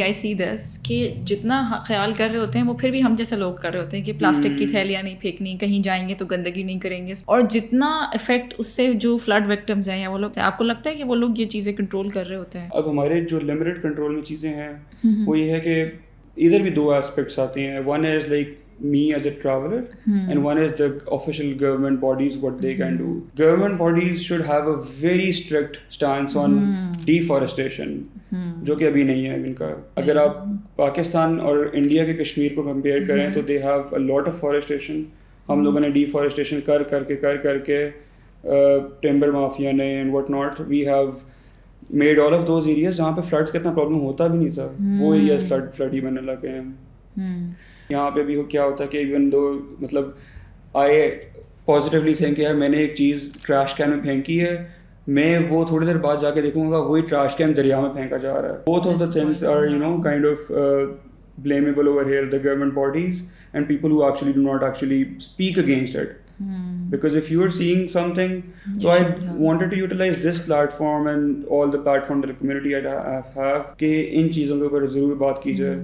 I see this کہ جتنا خیال کر رہے ہوتے ہیں وہ پھر بھی ہم جیسے لوگ کر رہے ہوتے ہیں کہ پلاسٹک کی تھیلیاں نہیں پھینکنی, کہیں جائیں گے تو گندگی نہیں کریں گے, اور جتنا افیکٹ اس سے جو فلڈ وکٹمز ہیں یا وہ لوگ, آپ کو لگتا ہے کہ وہ لوگ یہ چیزیں کنٹرول کر رہے ہوتے ہیں؟ اب ہمارے جو لمیٹڈ کنٹرول میں چیزیں ہیں وہ یہ ہے کہ ادھر بھی دو ایسپیکٹس آتے ہیں. One is like me as a traveler and one is the official government bodies, what they can do. Government bodies should have a very strict stance on deforestation, جو کہ ابھی نہیں ہے ان کا. اگر آپ پاکستان اور انڈیا کے کشمیر کو کمپیئر کریں تو they have a lot of forestation. ہم لوگوں نے deforestation کر کے timber mafia نے and what not, we have made all of those areas جہاں پہ floods کا اتنا problem ہوتا بھی نہیں تھا, وہ areas flood ہی بننے لگ گئے ہیں. یہاں پہ بھی کیا ہوتا ہے کہ ایون دو مطلب آئی پازیٹیولی تھنک کہ یار میں نے ایک چیز ٹریش کین میں پھینکی ہے, میں وہ تھوڑی دیر بعد جا کے دیکھوں گا وہی ٹریش کین دریا میں پھینکا جا رہا ہے. Both of the things are you know kind of blamable over here, the government bodies and people who actually do not actually speak against it. Because if you are seeing something, so I wanted to utilize this platform and all the platform that the community I have کہ ان چیزوں کے اوپر ضرور بات کی جائے.